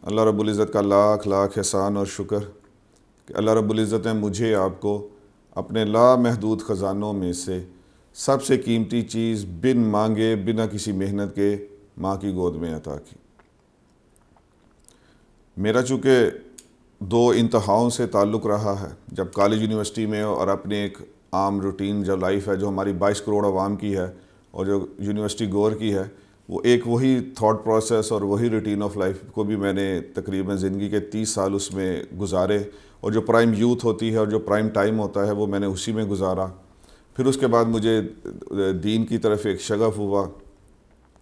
اللہ رب العزت کا لاکھ لاکھ احسان اور شکر کہ اللہ رب العزت نے مجھے آپ کو اپنے لامحدود خزانوں میں سے سب سے قیمتی چیز بن مانگے بنا کسی محنت کے ماں کی گود میں عطا کی۔ میرا چونکہ دو انتہاؤں سے تعلق رہا ہے، جب کالج یونیورسٹی میں اور اپنے ایک عام روٹین جو لائف ہے جو ہماری 22 کروڑ عوام کی ہے اور جو یونیورسٹی گور کی ہے، وہ ایک وہی تھاٹ پروسیس اور وہی روٹین آف لائف کو بھی میں نے تقریباً زندگی کے 30 سال اس میں گزارے، اور جو پرائم یوتھ ہوتی ہے اور جو پرائم ٹائم ہوتا ہے وہ میں نے اسی میں گزارا۔ پھر اس کے بعد مجھے دین کی طرف ایک شغف ہوا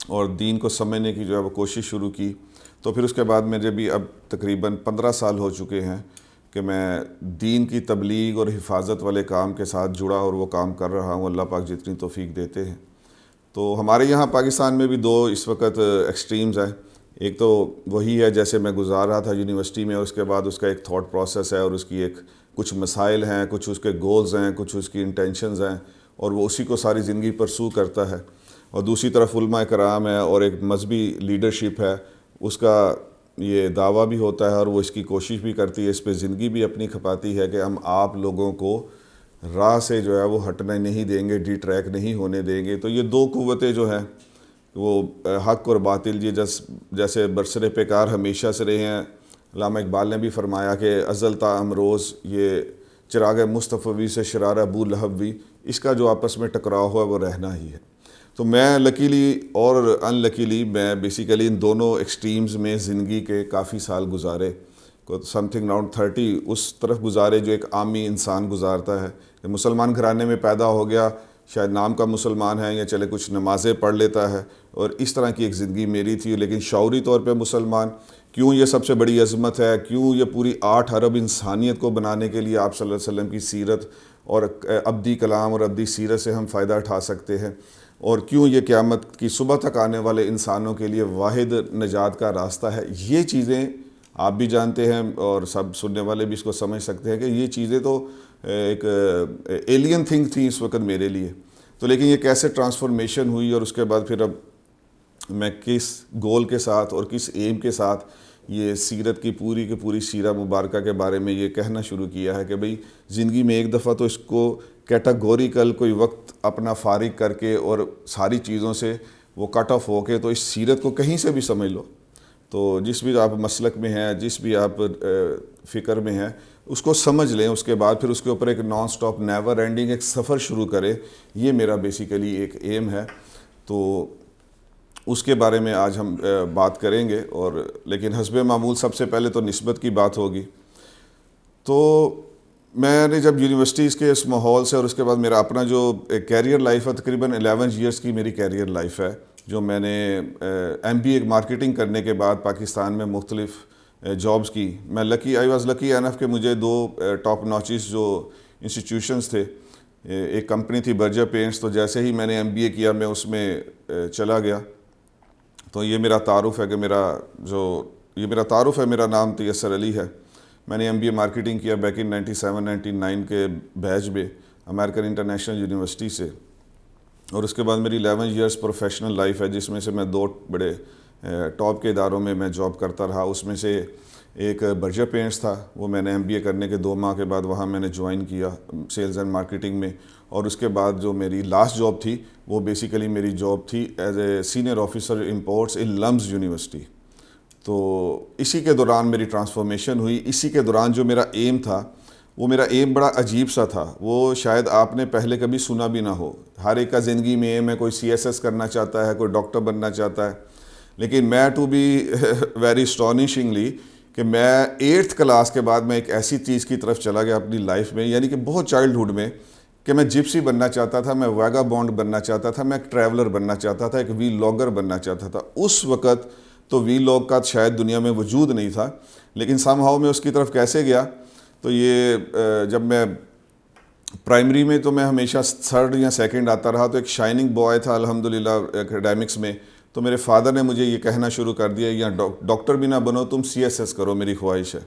اور دین کو سمجھنے کی جو ہے وہ کوشش شروع کی۔ تو پھر اس کے بعد مجھے بھی اب تقریباً 15 سال ہو چکے ہیں کہ میں دین کی تبلیغ اور حفاظت والے کام کے ساتھ جڑا اور وہ کام کر رہا ہوں، اللہ پاک جتنی توفیق دیتے ہیں۔ تو ہمارے یہاں پاکستان میں بھی دو اس وقت ایکسٹریمز ہیں۔ ایک تو وہی ہے جیسے میں گزار رہا تھا یونیورسٹی میں، اس کے بعد اس کا ایک تھاٹ پروسیس ہے اور اس کی ایک کچھ مسائل ہیں، کچھ اس کے گولز ہیں، کچھ اس کی انٹینشنز ہیں، اور وہ اسی کو ساری زندگی پرسو کرتا ہے۔ اور دوسری طرف علماء کرام ہے اور ایک مذہبی لیڈرشپ ہے، اس کا یہ دعویٰ بھی ہوتا ہے اور وہ اس کی کوشش بھی کرتی ہے، اس پہ زندگی بھی اپنی کھپاتی ہے کہ ہم آپ لوگوں کو راہ سے جو ہے وہ ہٹنے نہیں دیں گے، ڈی ٹریک نہیں ہونے دیں گے۔ تو یہ دو قوتیں جو ہیں وہ حق اور باطل، یہ جیسے برسر پیکار ہمیشہ سے رہے ہیں۔ علامہ اقبال نے بھی فرمایا کہ ازل تا امروز یہ چراغ مصطفی سے شرار ابو لہب بھی، اس کا جو آپس میں ٹکراؤ ہوا وہ رہنا ہی ہے۔ تو میں لکیلی اور ان لکیلی میں بیسیکلی ان دونوں ایکسٹریمز میں زندگی کے کافی سال گزارے، سم تھنگ اراؤنڈ 30 اس طرف گزارے جو ایک عامی انسان گزارتا ہے کہ مسلمان گھرانے میں پیدا ہو گیا، شاید نام کا مسلمان ہے یا چلے کچھ نمازیں پڑھ لیتا ہے، اور اس طرح کی ایک زندگی میری تھی۔ لیکن شعوری طور پہ مسلمان کیوں یہ سب سے بڑی عظمت ہے، کیوں یہ پوری 8 ارب انسانیت کو بنانے کے لیے آپ صلی اللہ علیہ وسلم کی سیرت اور ابدی کلام اور ابدی سیرت سے ہم فائدہ اٹھا سکتے ہیں، اور کیوں یہ قیامت کی صبح تک آنے والے انسانوں کے لیے واحد نجات کا راستہ ہے۔ یہ چیزیں آپ بھی جانتے ہیں اور سب سننے والے بھی اس کو سمجھ سکتے ہیں کہ یہ چیزیں تو ایک ایلین تھنگ تھیں اس وقت میرے لیے۔ تو لیکن یہ کیسے ٹرانسفارمیشن ہوئی، اور اس کے بعد پھر اب میں کس گول کے ساتھ اور کس ایم کے ساتھ یہ سیرت کی پوری سیرہ مبارکہ کے بارے میں یہ کہنا شروع کیا ہے کہ بھئی زندگی میں ایک دفعہ تو اس کو کیٹاگوریکل کوئی وقت اپنا فارغ کر کے اور ساری چیزوں سے وہ کٹ آف ہو کے تو اس سیرت کو کہیں سے بھی سمجھ لو۔ تو جس بھی آپ مسلک میں ہیں، جس بھی آپ فکر میں ہیں، اس کو سمجھ لیں، اس کے بعد پھر اس کے اوپر ایک نان سٹاپ نیور اینڈنگ ایک سفر شروع کرے۔ یہ میرا بیسیکلی ایک ایم ہے، تو اس کے بارے میں آج ہم بات کریں گے۔ اور لیکن حسب معمول سب سے پہلے تو نسبت کی بات ہوگی۔ تو میں نے جب یونیورسٹیز کے اس ماحول سے اور اس کے بعد میرا اپنا جو کیریئر لائف ہے، تقریباً 11 ایئرس کی میری کیریئر لائف ہے، جو میں نے MBA مارکیٹنگ کرنے کے بعد پاکستان میں مختلف جابز کی۔ میں آئی واز لکی انف کہ مجھے دو ٹاپ ناچز جو انسٹیٹیوشنز تھے، ایک کمپنی تھی برجر پینٹس، تو جیسے ہی میں نے MBA کیا میں اس میں چلا گیا۔ تو یہ میرا تعارف ہے کہ میرا تعارف ہے، میرا نام تیسر علی ہے۔ میں نے MBA مارکیٹنگ کیا بیک ان 97-99 کے بیچ میں امریکن انٹرنیشنل یونیورسٹی سے، اور اس کے بعد میری 11 ایئرس پروفیشنل لائف ہے، جس میں سے میں 2 بڑے ٹاپ کے اداروں میں جاب کرتا رہا۔ اس میں سے ایک برجر پینٹس تھا، وہ میں نے MBA کرنے کے 2 ماہ کے بعد وہاں میں نے جوائن کیا سیلز اینڈ مارکیٹنگ میں، اور اس کے بعد جو میری لاسٹ جاب تھی وہ بیسیکلی میری جاب تھی as a senior officer imports in LUMS university. تو اسی کے دوران میری ٹرانسفارمیشن ہوئی۔ اسی کے دوران جو میرا ایم تھا، وہ میرا ایم بڑا عجیب سا تھا، وہ شاید آپ نے پہلے کبھی سنا بھی نہ ہو۔ ہر ایک کا زندگی میں ایم ہے، کوئی CSS کرنا چاہتا ہے، کوئی ڈاکٹر بننا چاہتا ہے، لیکن میں ٹو بی ویری اسٹانشنگلی کہ میں 8th کلاس کے بعد میں ایک ایسی چیز کی طرف چلا گیا اپنی لائف میں، یعنی کہ بہت چائلڈہڈ میں، کہ میں جپسی بننا چاہتا تھا، میں ویگا بونڈ بننا چاہتا تھا، میں ایک ٹریولر بننا چاہتا تھا، ایک ویلاگر بننا چاہتا تھا۔ اس وقت تو ویلاگ کا شاید دنیا میں وجود نہیں تھا، لیکن سم ہاؤ میں اس کی طرف کیسے گیا۔ تو یہ جب میں پرائمری میں تو میں ہمیشہ 3rd یا 2nd آتا رہا، تو ایک شائننگ بوائے تھا الحمدللہ اکیڈیمکس میں۔ تو میرے فادر نے مجھے یہ کہنا شروع کر دیا، یا ڈاکٹر بھی نہ بنو، تم CSS کرو، میری خواہش ہے۔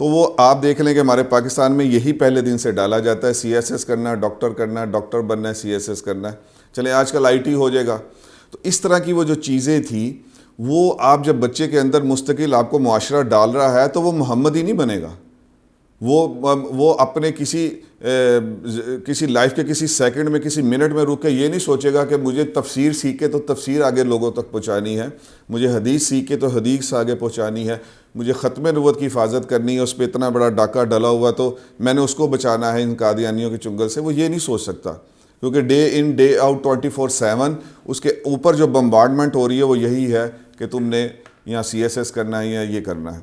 تو وہ آپ دیکھ لیں کہ ہمارے پاکستان میں یہی پہلے دن سے ڈالا جاتا ہے، CSS کرنا ہے، ڈاکٹر بننا ہے، CSS کرنا ہے، چلے آج کل IT ہو جائے گا۔ تو اس طرح کی وہ جو چیزیں تھیں وہ آپ جب بچے کے اندر مستقل آپ کو معاشرہ ڈال رہا ہے تو وہ محمد ہی نہیں بنے گا. وہ اپنے کسی لائف کے کسی سیکنڈ میں کسی منٹ میں رک کے یہ نہیں سوچے گا کہ مجھے تفسیر سیکھ کے تو تفسیر آگے لوگوں تک پہنچانی ہے, مجھے حدیث سیکھ کے تو حدیث آگے پہنچانی ہے, مجھے ختم نبوت کی حفاظت کرنی ہے, اس پہ اتنا بڑا ڈاکہ ڈلا ہوا تو میں نے اس کو بچانا ہے ان قادیانیوں کے چنگل سے. وہ یہ نہیں سوچ سکتا, کیونکہ ڈے ان ڈے آؤٹ 24/7 اس کے اوپر جو بمبارڈمنٹ ہو رہی ہے وہ یہی ہے کہ تم نے یہاں CSS کرنا ہے یا یہ کرنا ہے.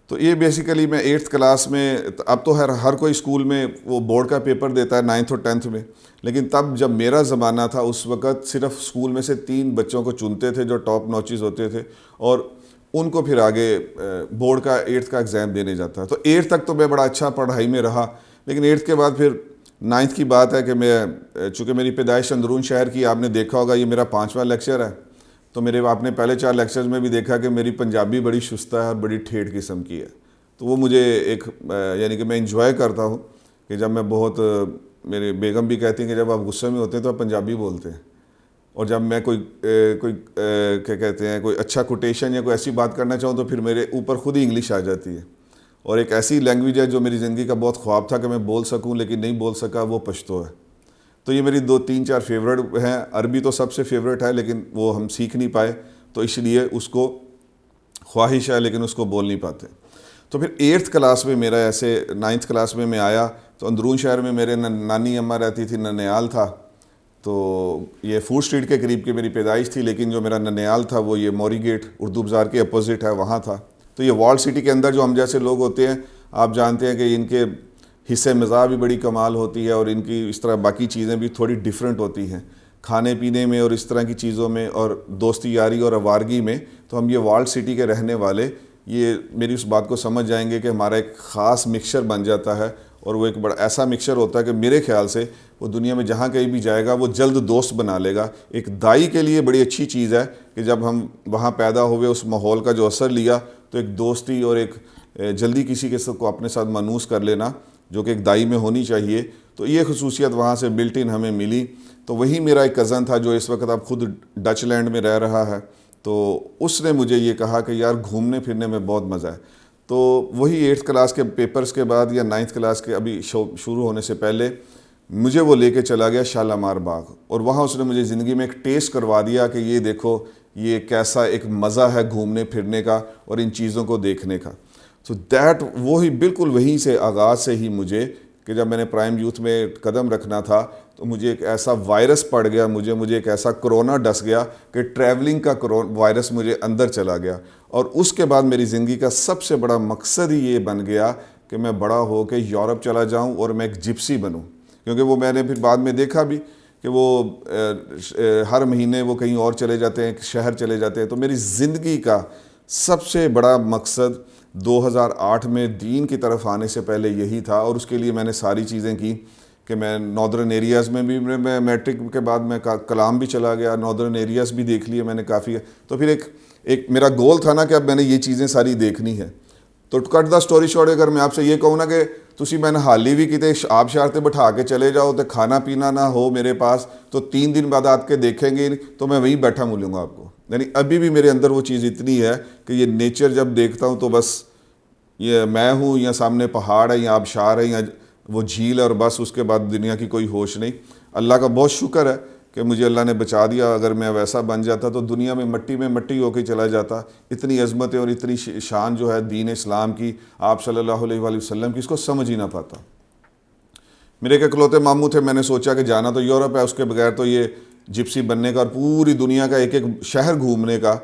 تو یہ بیسیکلی میں 8th کلاس میں, اب تو ہر کوئی اسکول میں وہ بورڈ کا پیپر دیتا ہے 9th اور 10th میں, لیکن تب جب میرا زمانہ تھا اس وقت صرف اسکول میں سے 3 بچوں کو چنتے تھے جو ٹاپ نوچز ہوتے تھے, اور ان کو پھر آگے بورڈ کا 8th کا ایگزام دینے جاتا ہے. تو 8th تک تو میں بڑا اچھا پڑھائی میں رہا, لیکن 8th کے بعد پھر 9th کی بات ہے کہ میں, چونکہ میری پیدائش اندرون شہر کی, آپ نے دیکھا ہوگا یہ میرا 5واں لیکچر ہے, تو آپ نے پہلے 4 لیکچرز میں بھی دیکھا کہ میری پنجابی بڑی شستہ ہے اور بڑی ٹھیٹھ قسم کی ہے. تو وہ مجھے ایک یعنی کہ میں انجوائے کرتا ہوں کہ جب میں بہت, میرے بیگم بھی کہتی ہیں کہ جب آپ غصے میں ہوتے ہیں تو آپ پنجابی بولتے ہیں, اور جب میں کوئی کیا کہتے ہیں کوئی اچھا کوٹیشن یا کوئی ایسی بات کرنا چاہوں تو پھر میرے اوپر خود ہی انگلش آ جاتی ہے. اور ایک ایسی لینگویج ہے جو میری زندگی کا بہت خواب تھا کہ میں بول سکوں لیکن نہیں بول سکا, وہ پشتو ہے. تو یہ میری 2 3 4 فیوریٹ ہیں. عربی تو سب سے فیوریٹ ہے لیکن وہ ہم سیکھ نہیں پائے, تو اس لیے اس کو خواہش ہے لیکن اس کو بول نہیں پاتے. تو پھر 8th کلاس میں میرا ایسے 9th کلاس میں آیا تو اندرون شہر میں میرے نانی اماں رہتی تھی, ننیال تھا. تو یہ فوڈ اسٹریٹ کے قریب کی میری پیدائش تھی, لیکن جو میرا ننیال تھا وہ یہ موری گیٹ اردو بازار کے اپوزٹ ہے, وہاں تھا. تو یہ وال سٹی کے اندر جو ہم جیسے لوگ ہوتے ہیں, آپ جانتے ہیں کہ ان کے حصے مزاح بھی بڑی کمال ہوتی ہے, اور ان کی اس طرح باقی چیزیں بھی تھوڑی ڈیفرنٹ ہوتی ہیں کھانے پینے میں اور اس طرح کی چیزوں میں اور دوستی یاری اور آوارگی میں. تو ہم یہ وال سٹی کے رہنے والے یہ میری اس بات کو سمجھ جائیں گے کہ ہمارا ایک خاص مکسچر بن جاتا ہے, اور وہ ایک بڑا ایسا مکسچر ہوتا ہے کہ میرے خیال سے وہ دنیا میں جہاں کہیں بھی جائے گا وہ جلد دوست بنا لے گا. ایک دائی کے لیے بڑی اچھی چیز ہے کہ جب ہم وہاں پیدا ہوئے اس ماحول کا جو اثر لیا تو ایک دوستی اور ایک جلدی کسی کے کو اپنے ساتھ مانوس کر لینا جو کہ ایک دائی میں ہونی چاہیے. تو یہ خصوصیت وہاں سے بلٹ ان ہمیں ملی. تو وہی میرا ایک کزن تھا جو اس وقت اب خود ڈچ لینڈ میں رہ رہا ہے, تو اس نے مجھے یہ کہا کہ یار گھومنے پھرنے میں بہت مزہ ہے. تو وہی 8th کلاس کے پیپرز کے بعد یا 9th کلاس کے ابھی شروع ہونے سے پہلے مجھے وہ لے کے چلا گیا شالامار باغ, اور وہاں اس نے مجھے زندگی میں ایک ٹیسٹ کروا دیا کہ یہ دیکھو یہ کیسا ایک مزہ ہے گھومنے پھرنے کا اور ان چیزوں کو دیکھنے کا. تو وہی بالکل وہیں سے آغاز سے ہی مجھے کہ جب میں نے پرائم یوتھ میں قدم رکھنا تھا تو مجھے ایک ایسا وائرس پڑ گیا, مجھے ایک ایسا کرونا ڈس گیا کہ ٹریولنگ کا وائرس مجھے اندر چلا گیا. اور اس کے بعد میری زندگی کا سب سے بڑا مقصد ہی یہ بن گیا کہ میں بڑا ہو کے یورپ چلا جاؤں اور میں ایک جپسی بنوں, کیونکہ وہ میں نے پھر بعد میں دیکھا بھی کہ وہ ہر مہینے وہ کہیں اور چلے جاتے ہیں, شہر چلے جاتے ہیں. تو میری زندگی کا سب سے بڑا مقصد 2008 میں دین کی طرف آنے سے پہلے یہی تھا, اور اس کے لیے میں نے ساری چیزیں کی کہ میں ناردرن ایریاز میں بھی, میں میٹرک کے بعد میں کلام بھی چلا گیا, ناردرن ایریاز بھی دیکھ لیے میں نے کافی. تو پھر ایک میرا گول تھا نا کہ اب میں نے یہ چیزیں ساری دیکھنی ہے. تو کٹ دا سٹوری شارٹ, اگر میں آپ سے یہ کہوں نا کہ تسی میں نے حالی بھی کیتے آپ شارتے بٹھا کے چلے جاؤ تو کھانا پینا نہ ہو میرے پاس, تو 3 دن بعد آپ کے دیکھیں گے تو میں وہیں بیٹھا ملوں گا آپ کو. یعنی ابھی بھی میرے اندر وہ چیز اتنی ہے کہ یہ نیچر جب دیکھتا ہوں تو بس یہ میں ہوں یا سامنے پہاڑ ہے یا آبشار ہے یا وہ جھیل ہے, اور بس اس کے بعد دنیا کی کوئی ہوش نہیں. اللہ کا بہت شکر ہے کہ مجھے اللہ نے بچا دیا. اگر میں ویسا بن جاتا تو دنیا میں مٹی ہو کے چلا جاتا. اتنی عظمتیں اور اتنی شان جو ہے دین اسلام کی, آپ صلی اللہ علیہ وآلہ وسلم کی, اس کو سمجھ ہی نہ پاتا. میرے ایک اکلوتے ماموں تھے, میں نے سوچا کہ جانا تو یورپ ہے, اس کے بغیر تو یہ جپسی بننے کا اور پوری دنیا کا ایک شہر گھومنے کا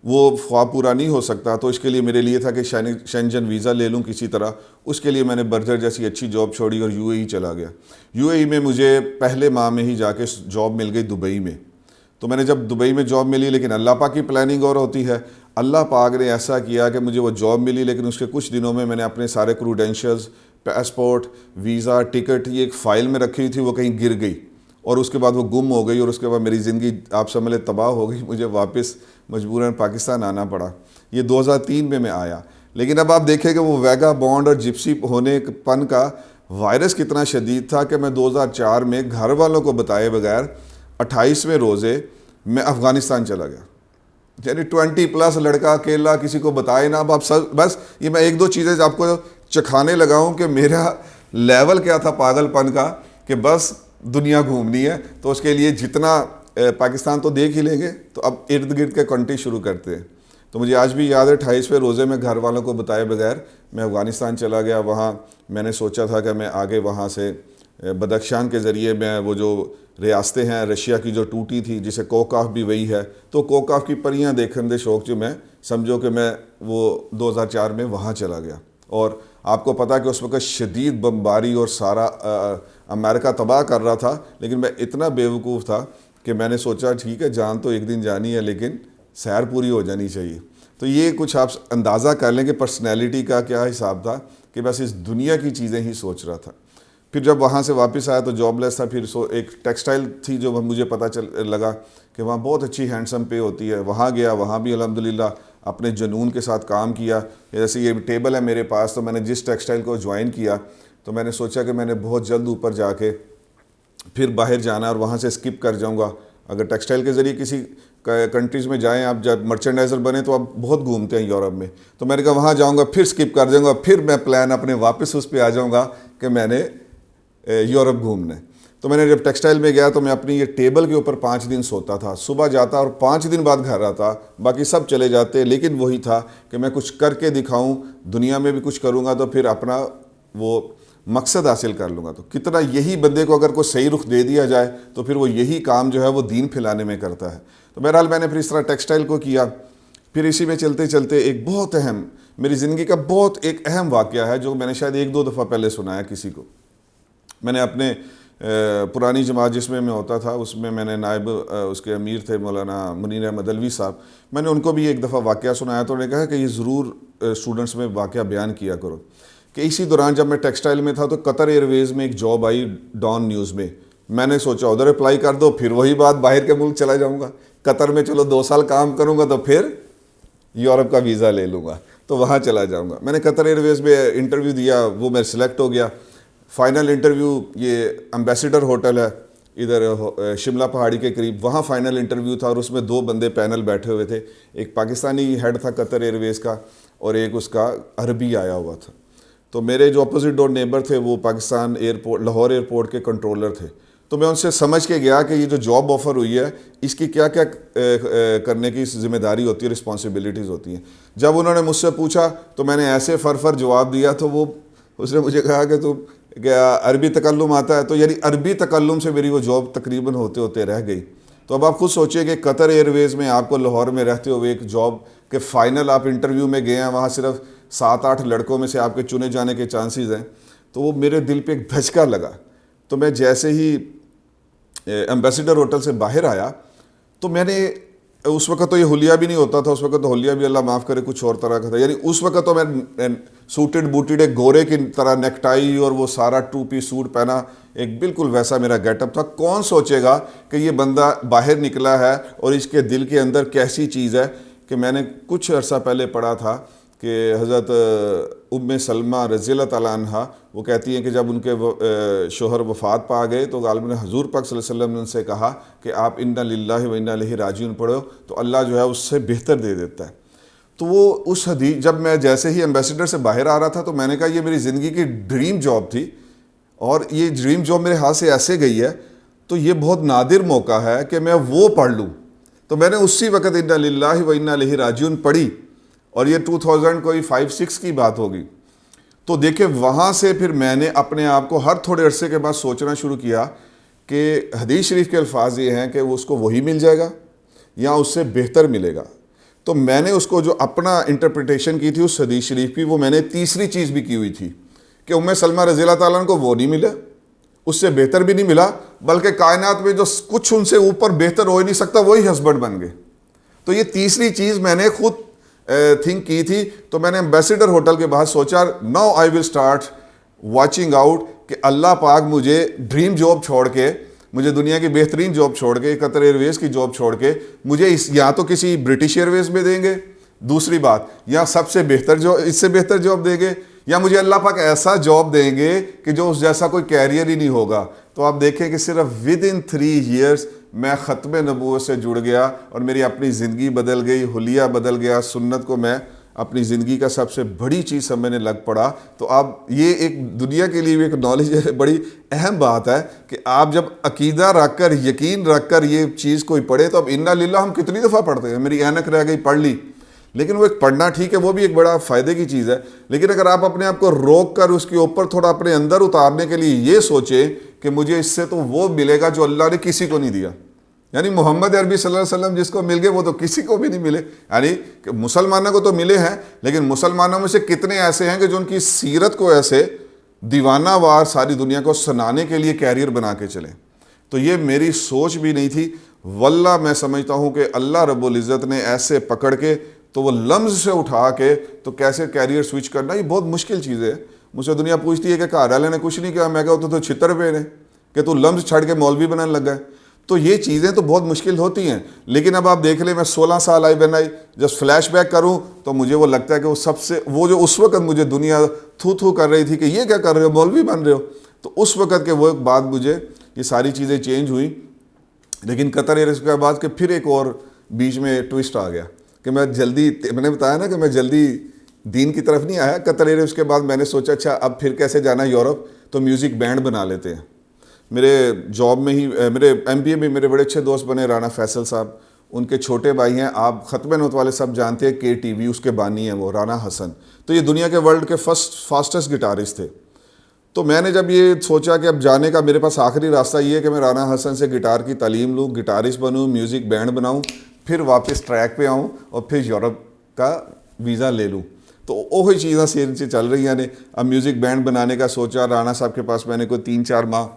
وہ خواب پورا نہیں ہو سکتا. تو اس کے لیے میرے لیے تھا کہ شینجن ویزا لے لوں کسی طرح. اس کے لیے میں نے برجر جیسی اچھی جاب چھوڑی اور UAE چلا گیا. UAE میں مجھے پہلے ماہ میں ہی جا کے جاب مل گئی دبئی میں. تو میں نے جب دبئی میں جاب ملی, لیکن اللہ پاک کی پلاننگ اور ہوتی ہے. اللہ پاک نے ایسا کیا کہ مجھے وہ جاب ملی, لیکن اس کے کچھ دنوں میں نے اپنے سارے کروڈینشلز, پاسپورٹ, ویزا, ٹکٹ یہ ایک فائل میں رکھی ہوئی تھی, وہ کہیں گر گئی اور اس کے بعد وہ گم ہو گئی, اور اس کے بعد میری زندگی آپ سمجھ لیں تباہ ہو گئی. مجھے واپس مجبوراً پاکستان آنا پڑا. یہ 2003 میں آیا. لیکن اب آپ دیکھیں کہ وہ ویگا بانڈ اور جپسی ہونے پن کا وائرس کتنا شدید تھا کہ میں 2004 میں گھر والوں کو بتائے بغیر 28ویں روزے میں افغانستان چلا گیا. یعنی 20+ لڑکا اکیلا کسی کو بتائے نا. اب آپ سب بس یہ میں ایک دو چیزیں آپ کو چکھانے لگا ہوں کہ میرا لیول کیا تھا پاگل پن کا, کہ بس دنیا گھومنی ہے. تو اس کے لیے جتنا پاکستان تو دیکھ ہی لیں گے, تو اب ارد گرد کے کنٹری شروع کرتے ہیں. تو مجھے آج بھی یاد ہے 28ویں روزے میں گھر والوں کو بتائے بغیر میں افغانستان چلا گیا. وہاں میں نے سوچا تھا کہ میں آگے وہاں سے بدخشان کے ذریعے میں وہ جو ریاستیں ہیں رشیا کی جو ٹوٹی تھی, جسے کوکاف بھی وہی ہے, تو کوکاف کی پریاں دیکھنے دے شوق جو میں سمجھو کہ میں وہ 2004 میں وہاں چلا گیا. اور آپ کو پتا کہ اس وقت شدید بمباری اور سارا امریکہ تباہ کر رہا تھا, لیکن میں اتنا بیوقوف تھا کہ میں نے سوچا ٹھیک ہے جان تو ایک دن جانی ہے لیکن سیر پوری ہو جانی چاہیے. تو یہ کچھ آپ اندازہ کر لیں کہ پرسنالٹی کا کیا حساب تھا, کہ بس اس دنیا کی چیزیں ہی سوچ رہا تھا. پھر جب وہاں سے واپس آیا تو جاب لیس تھا. پھر ایک ٹیکسٹائل تھی جو مجھے پتہ لگا کہ وہاں بہت اچھی ہینڈسم پے ہوتی ہے. وہاں گیا, وہاں بھی الحمدللہ اپنے جنون کے ساتھ کام کیا. جیسے یہ ٹیبل ہے میرے پاس, تو میں نے جس ٹیکسٹائل کو جوائن کیا تو میں نے سوچا کہ میں نے بہت جلد اوپر جا کے پھر باہر جانا اور وہاں سے اسکپ کر جاؤں گا. اگر ٹیکسٹائل کے ذریعے کسی کنٹریز میں جائیں آپ, جب مرچنڈائزر بنے تو آپ بہت گھومتے ہیں یورپ میں, تو میں نے کہا وہاں جاؤں گا پھر اسکپ کر جاؤں گا, پھر میں پلان اپنے واپس اس پہ آ جاؤں گا کہ میں نے یورپ گھومنا ہے. تو میں نے جب ٹیکسٹائل میں گیا تو میں اپنی یہ ٹیبل کے اوپر 5 دن سوتا تھا, صبح جاتا اور 5 دن بعد گھر آتا. باقی سب چلے جاتے, لیکن وہی تھا کہ میں کچھ کر کے دکھاؤں, دنیا میں بھی کچھ کروں گا تو پھر اپنا وہ مقصد حاصل کر لوں گا. تو کتنا یہی بندے کو اگر کوئی صحیح رخ دے دیا جائے تو پھر وہ یہی کام جو ہے وہ دین پھیلانے میں کرتا ہے. تو بہرحال میں نے پھر اس طرح ٹیکسٹائل کو کیا. پھر اسی میں چلتے چلتے ایک بہت اہم میری زندگی کا بہت ایک اہم واقعہ ہے جو میں نے شاید 1-2 دفعہ پہلے سنایا کسی کو. میں نے اپنے پرانی جماعت جس میں ہوتا تھا اس میں نے نائب اس کے امیر تھے مولانا منیر احمد علوی صاحب, میں نے ان کو بھی ایک دفعہ واقعہ سنایا. تو انہوں نے کہا کہ یہ ضرور اسٹوڈنٹس میں واقعہ بیان کیا کرو. کہ اسی دوران جب میں ٹیکسٹائل میں تھا تو قطر ایئر ویز میں ایک جاب آئی ڈان نیوز میں. میں نے سوچا ادھر اپلائی کر دو, پھر وہی بات باہر کے ملک چلا جاؤں گا. قطر میں چلو 2 سال کام کروں گا تو پھر یورپ کا ویزا لے لوں گا تو وہاں چلا جاؤں گا. میں نے قطر ایئر ویز میں انٹرویو دیا, وہ میں سلیکٹ ہو گیا. فائنل انٹرویو یہ امبیسیڈر ہوٹل ہے ادھر شملہ پہاڑی کے قریب, وہاں فائنل انٹرویو تھا اور اس میں 2 بندے پینل بیٹھے ہوئے تھے. ایک پاکستانی ہیڈ تھا قطر ایئر ویز کا اور ایک اس کا عربی آیا ہوا تھا. تو میرے جو اپوزٹ ڈور نیبر تھے وہ پاکستان ایئرپورٹ لاہور ایئرپورٹ کے کنٹرولر تھے. تو میں ان سے سمجھ کے گیا کہ یہ جو جاب آفر ہوئی ہے اس کی کیا کیا کرنے کی ذمہ داری ہوتی ہے, رسپانسبلٹیز ہوتی ہیں. جب انہوں نے مجھ سے پوچھا تو میں نے ایسے فر جواب دیا تو اس نے مجھے کہا کہ تم کیا عربی تکلم آتا ہے؟ تو یعنی عربی تکلم سے میری وہ جاب تقریباً ہوتے ہوتے رہ گئی. تو اب آپ خود سوچئے کہ قطر ایئر ویز میں آپ کو لاہور میں رہتے ہوئے ایک جاب کے فائنل آپ انٹرویو میں گئے ہیں, وہاں صرف 7-8 لڑکوں میں سے آپ کے چنے جانے کے چانسز ہیں. تو وہ میرے دل پہ ایک دھچکا لگا. تو میں جیسے ہی امبیسیڈر ہوٹل سے باہر آیا تو میں نے اس وقت تو یہ حلیہ بھی نہیں ہوتا تھا, اس وقت تو حلیہ بھی اللہ معاف کرے کچھ اور طرح کا تھا. یعنی اس وقت تو میں سوٹڈ بوٹیڈ ایک گورے کی طرح نیک ٹائی اور وہ سارا 2 پیس سوٹ پہنا, ایک بالکل ویسا میرا گیٹ اپ تھا. کون سوچے گا کہ یہ بندہ باہر نکلا ہے اور اس کے دل کے اندر کیسی چیز ہے. کہ میں نے کچھ عرصہ پہلے پڑھا تھا کہ حضرت ام سلمہ رضی اللہ تعالیٰ عنہ وہ کہتی ہیں کہ جب ان کے شوہر وفات پا گئے تو غالباً حضور پاک صلی اللہ علیہ وسلم نے ان سے کہا کہ آپ انا للہ و انا الیہ راجعون پڑھو تو اللہ جو ہے اس سے بہتر دے دیتا ہے. تو وہ اس حدیث جب میں جیسے ہی ایمبیسیڈر سے باہر آ رہا تھا تو میں نے کہا یہ میری زندگی کی ڈریم جاب تھی اور یہ ڈریم جاب میرے ہاتھ سے ایسے گئی ہے تو یہ بہت نادر موقع ہے کہ میں وہ پڑھ لوں. تو میں نے اسی وقت انا للہ و انا الیہ راجعون پڑھی اور یہ 2005-6 کی بات ہوگی. تو دیکھیں وہاں سے پھر میں نے اپنے آپ کو ہر تھوڑے عرصے کے بعد سوچنا شروع کیا کہ حدیث شریف کے الفاظ یہ ہیں کہ اس کو وہی مل جائے گا یا اس سے بہتر ملے گا. تو میں نے اس کو جو اپنا انٹرپریٹیشن کی تھی اس حدیث شریف کی, وہ میں نے تیسری چیز بھی کی ہوئی تھی کہ ام سلمہ رضی اللہ تعالیٰ عنہ کو وہ نہیں ملا, اس سے بہتر بھی نہیں ملا, بلکہ کائنات میں جو کچھ ان سے اوپر بہتر ہو ہی نہیں سکتا وہی ہسبینڈ بن گئے. تو یہ تیسری چیز میں نے خود تھنک کی تھی. تو میں نے ایمبیسیڈر ہوٹل کے بعد سوچا now I will start watching out کہ اللہ پاک مجھے ڈریم جاب چھوڑ کے, مجھے دنیا کی بہترین جاب چھوڑ کے, قطر ایئر ویز کی جاب چھوڑ کے مجھے یا تو کسی برٹش ایئر ویز میں دیں گے, دوسری بات یا سب سے بہتر جو اس سے بہتر جاب دیں گے, یا مجھے اللہ پاک ایسا جاب دیں گے کہ جو اس جیسا کوئی کیریئر ہی نہیں ہوگا. تو آپ دیکھیں کہ صرف ود ان 3 years میں ختم نبوت سے جڑ گیا اور میری اپنی زندگی بدل گئی, حلیہ بدل گیا, سنت کو میں اپنی زندگی کا سب سے بڑی چیز سمجھنے لگ پڑا. تو اب یہ ایک دنیا کے لیے بھی ایک نالج ہے, بڑی اہم بات ہے کہ آپ جب عقیدہ رکھ کر, یقین رکھ کر یہ چیز کوئی پڑھے, تو اب انا للہ ہم کتنی دفعہ پڑھتے ہیں, میری اینک رہ گئی پڑھ لی, لیکن وہ ایک پڑھنا ٹھیک ہے, وہ بھی ایک بڑا فائدے کی چیز ہے. لیکن اگر آپ اپنے آپ کو روک کر اس کے اوپر تھوڑا اپنے اندر اتارنے کے لیے یہ سوچیں کہ مجھے اس سے تو وہ ملے گا جو اللہ نے کسی کو نہیں دیا, یعنی محمد عربی صلی اللہ علیہ وسلم جس کو مل گئے وہ تو کسی کو بھی نہیں ملے. یعنی کہ مسلمانوں کو تو ملے ہیں, لیکن مسلمانوں میں سے کتنے ایسے ہیں کہ جو ان کی سیرت کو ایسے دیوانہ وار ساری دنیا کو سنانے کے لیے کیریئر بنا کے چلیں. تو یہ میری سوچ بھی نہیں تھی. واللہ میں سمجھتا ہوں کہ اللہ رب العزت نے ایسے پکڑ کے تو وہ لمز سے اٹھا کے تو کیسے کیریئر سوئچ کرنا, یہ بہت مشکل چیز ہے. مجھ سے دنیا پوچھتی ہے کہ گھر والے نے کچھ نہیں کیا, میں کہا تو چھتر پہ نے کہ تو لمز چھڑ کے مولوی بنانے لگ گئے. تو یہ چیزیں تو بہت مشکل ہوتی ہیں. لیکن اب آپ دیکھ لیں, میں 16 سال بنائی, جس فلیش بیک کروں تو مجھے وہ لگتا ہے کہ وہ سب سے, وہ جو اس وقت مجھے دنیا تھو کر رہی تھی کہ یہ کیا کر رہے ہو, مولوی بن رہے ہو, تو اس وقت کے وہ ایک بات مجھے یہ ساری چیزیں چینج ہوئی. لیکن قطر ایئرویز کے بعد کہ پھر ایک اور بیچ میں ٹوسٹ آ گیا کہ میں نے بتایا نا کہ میں جلدی دین کی طرف نہیں آیا. قطر ایئرویز کے بعد میں نے سوچا اچھا اب پھر کیسے جانا ہے یورپ, تو میوزک بینڈ بنا لیتے ہیں. میرے جاب میں ہی میرے ایم بی اے میں میرے بڑے اچھے دوست بنے رانا فیصل صاحب, ان کے چھوٹے بھائی ہیں, آپ ختم نوت والے سب جانتے ہیں, کے ٹی وی اس کے بانی ہیں وہ رانا حسن. تو یہ دنیا کے ورلڈ کے فاسٹسٹ گٹارسٹ تھے. تو میں نے جب یہ سوچا کہ اب جانے کا میرے پاس آخری راستہ یہ ہے کہ میں رانا حسن سے گٹار کی تعلیم لوں, گٹارسٹ بنوں, میوزک بینڈ بناؤں, پھر واپس ٹریک پہ آؤں اور پھر یورپ کا ویزا لے لوں. تو وہی چیزیں سیر سے چل رہی ہیں. اب میوزک بینڈ بنانے کا سوچا, رانا صاحب کے پاس میں نے کوئی 3-4 ماہ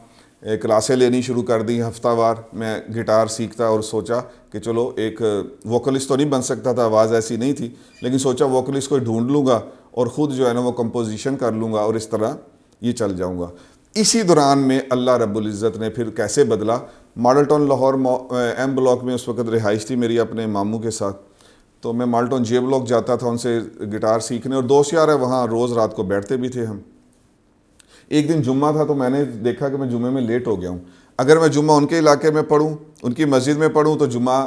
کلاسیں لینی شروع کر دی, ہفتہ وار میں گٹار سیکھتا, اور سوچا کہ چلو ایک ووکلسٹ تو نہیں بن سکتا تھا, آواز ایسی نہیں تھی, لیکن سوچا ووکلسٹ کوئی ڈھونڈ لوں گا اور خود جو ہے نا وہ کمپوزیشن کر لوں گا اور اس طرح یہ چل جاؤں گا. اسی دوران میں اللہ رب العزت نے پھر کیسے بدلا. Model town Lahore M block میں اس وقت رہائش تھی میری اپنے ماموں کے ساتھ, تو میں ماڈل ٹاؤن جے بلاک جاتا تھا ان سے گٹار سیکھنے, اور دوست یار ہے وہاں, روز رات کو بیٹھتے بھی تھے ہم. ایک دن جمعہ تھا تو میں نے دیکھا کہ میں جمعے میں لیٹ ہو گیا ہوں. اگر میں جمعہ ان کے علاقے میں پڑھوں, ان کی مسجد میں پڑھوں, تو جمعہ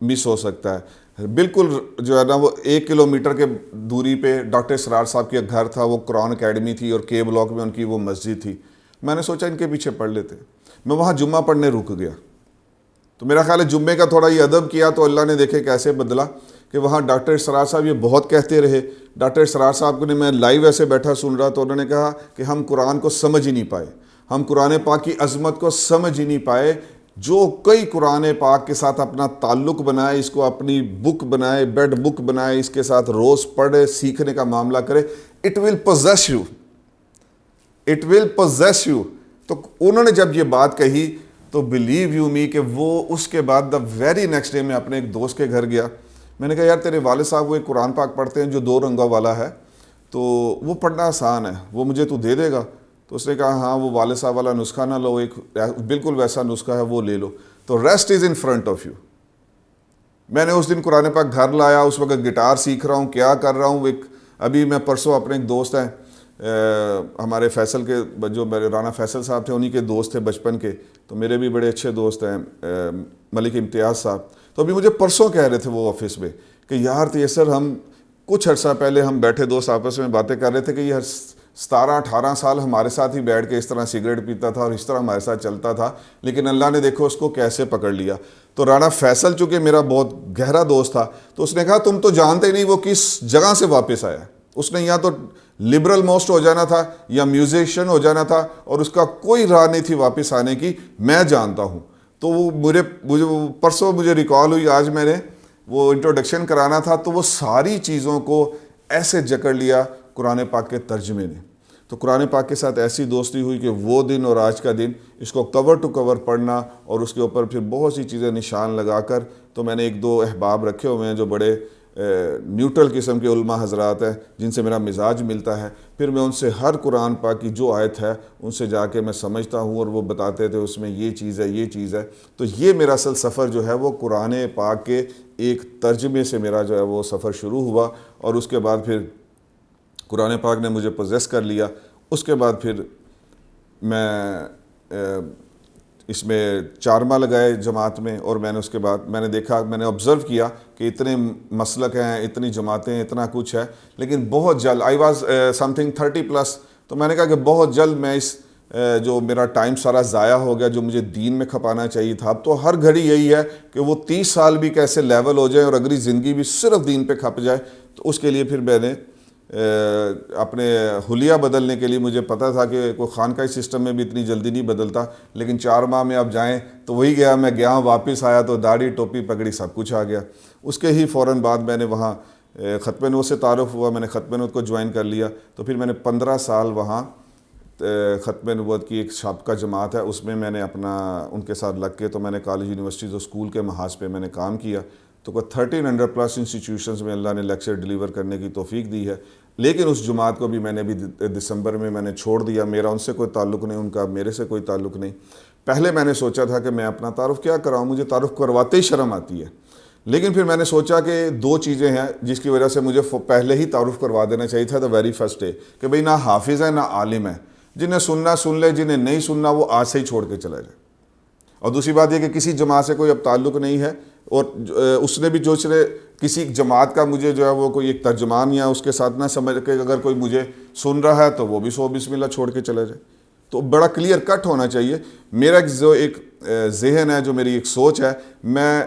مس ہو سکتا ہے. بالکل جو ہے نا وہ 1 کلومیٹر کے دوری پہ ڈاکٹر اسرار صاحب کے گھر تھا, وہ قرآن اکیڈمی تھی, اور کے بلاک میں ان کی وہ مسجد تھی. میں نے سوچا ان کے پیچھے پڑھ لیتے. میں وہاں جمعہ پڑھنے رک گیا. تو میرا خیال ہے جمعے کا تھوڑا یہ ادب کیا تو اللہ نے دیکھے کیسے بدلا کہ وہاں ڈاکٹر اسرار صاحب یہ بہت کہتے رہے. ڈاکٹر اسرار صاحب کو نے میں لائیو ایسے بیٹھا سن رہا, تو انہوں نے کہا کہ ہم قرآن کو سمجھ ہی نہیں پائے, ہم قرآن پاک کی عظمت کو سمجھ ہی نہیں پائے. جو کئی قرآن پاک کے ساتھ اپنا تعلق بنائے, اس کو اپنی بک بنائے, بیڈ بک بنائے, اس کے ساتھ روز پڑھے, سیکھنے کا معاملہ کرے, it will possess you, it will possess you. تو انہوں نے جب یہ بات کہی تو بلیو یو می کہ وہ اس کے بعد دا ویری نیکسٹ ڈے میں اپنے ایک دوست کے گھر گیا. میں نے کہا یار تیرے والد صاحب وہ ایک قرآن پاک پڑھتے ہیں جو 2 رنگوں والا ہے, تو وہ پڑھنا آسان ہے, وہ مجھے تو دے دے گا؟ تو اس نے کہا ہاں وہ والد صاحب والا نسخہ نہ لو, ایک بالکل ویسا نسخہ ہے وہ لے لو. تو rest is in front of you. میں نے اس دن قرآن پاک گھر لایا, اس وقت گٹار سیکھ رہا ہوں, کیا کر رہا ہوں. ابھی میں پرسوں اپنے ایک دوست ہیں ہمارے فیصل کے, جو میرے رانا فیصل صاحب تھے انہی کے دوست تھے بچپن کے, تو میرے بھی بڑے اچھے دوست ہیں ملک امتیاز صاحب. تو ابھی مجھے پرسوں کہہ رہے تھے وہ آفس میں کہ یار تیسر ہم کچھ عرصہ پہلے ہم بیٹھے دوست آپس میں باتیں کر رہے تھے کہ یہ 17-18 سال ہمارے ساتھ ہی بیٹھ کے اس طرح سگریٹ پیتا تھا اور اس طرح ہمارے ساتھ چلتا تھا, لیکن اللہ نے دیکھو اس کو کیسے پکڑ لیا. تو رانا فیصل چونکہ میرا بہت گہرا دوست تھا, تو اس نے کہا تم تو جانتے نہیں وہ کس جگہ سے واپس آیا. اس نے یا تو لبرل موسٹ ہو جانا تھا یا میوزیشین ہو جانا تھا, اور اس کا کوئی راہ نہیں تھی واپس آنے کی, میں جانتا ہوں. تو وہ مجھے پرسوں مجھے ریکال ہوئی, آج میں نے وہ انٹروڈکشن کرانا تھا, تو وہ ساری چیزوں کو ایسے جکڑ لیا قرآن پاک کے ترجمے نے. تو قرآن پاک کے ساتھ ایسی دوستی ہوئی کہ وہ دن اور آج کا دن اس کو کور ٹو کور پڑھنا, اور اس کے اوپر پھر بہت سی چیزیں نشان لگا کر. تو میں نے 1-2 احباب رکھے ہوئے ہیں جو بڑے نیوٹرل قسم کے علماء حضرات ہیں جن سے میرا مزاج ملتا ہے. پھر میں ان سے ہر قرآن پاک کی جو آیت ہے ان سے جا کے میں سمجھتا ہوں, اور وہ بتاتے تھے اس میں یہ چیز ہے, یہ چیز ہے. تو یہ میرا اصل سفر جو ہے وہ قرآن پاک کے ایک ترجمے سے میرا جو ہے وہ سفر شروع ہوا, اور اس کے بعد پھر قرآن پاک نے مجھے پوزیس کر لیا. اس کے بعد پھر میں اس میں 4 ماہ لگائے جماعت میں، اور میں نے اس کے بعد میں نے دیکھا، میں نے آبزرو کیا کہ اتنے مسلک ہیں، اتنی جماعتیں، اتنا کچھ ہے، لیکن بہت جلد آئی واز سم تھنگ 30+، تو میں نے کہا کہ بہت جلد میں اس جو میرا ٹائم سارا ضائع ہو گیا جو مجھے دین میں کھپانا چاہیے تھا، اب تو ہر گھڑی یہی ہے کہ وہ 30 سال بھی کیسے لیول ہو جائیں اور اگلی زندگی بھی صرف دین پہ کھپ جائے. تو اس کے لیے پھر میں نے اپنے حلیہ بدلنے کے لیے، مجھے پتہ تھا کہ کوئی خانقاہی سسٹم میں بھی اتنی جلدی نہیں بدلتا، لیکن 4 ماہ میں اب جائیں تو وہی گیا. میں گیا واپس آیا تو داڑھی ٹوپی پگڑی سب کچھ آ گیا. اس کے ہی فوراً بعد میں نے وہاں ختم نبوت سے تعارف ہوا، میں نے ختم نبوت کو جوائن کر لیا. تو پھر میں نے 15 سال وہاں ختم نبوت کی ایک سابقہ جماعت ہے اس میں نے اپنا ان کے ساتھ لگ کے، تو میں نے کالج یونیورسٹیز اور اسکول کے محاذ پہ میں نے کام کیا. تو کوئی 1300+ انسٹیٹیوشنز میں اللہ نے لیکچر ڈیلیور کرنے کی توفیق دی ہے. لیکن اس جماعت کو بھی میں نے بھی دسمبر میں نے چھوڑ دیا. میرا ان سے کوئی تعلق نہیں، ان کا میرے سے کوئی تعلق نہیں. پہلے میں نے سوچا تھا کہ میں اپنا تعارف کیا کراؤں، مجھے تعارف کرواتے ہی شرم آتی ہے. لیکن پھر میں نے سوچا کہ 2 چیزیں ہیں جس کی وجہ سے مجھے پہلے ہی تعارف کروا دینا چاہیے تھا، دا ویری فرسٹ ڈے، کہ بھئی نہ حافظ ہے نہ عالم ہے. جنہیں سننا سن لے، جنہیں نہیں سننا وہ آج سے ہی چھوڑ کے چلا جائے. اور دوسری بات یہ کہ کسی جماعت سے کوئی اب تعلق نہیں ہے، اور اس نے بھی جو کسی جماعت کا مجھے جو ہے وہ کوئی ایک ترجمان یا اس کے ساتھ نہ سمجھ کے اگر کوئی مجھے سن رہا ہے تو وہ بھی 100 بسم اللہ چھوڑ کے چلا جائے. تو بڑا کلیئر کٹ ہونا چاہیے. میرا جو ایک ذہن ہے، جو میری ایک سوچ ہے، میں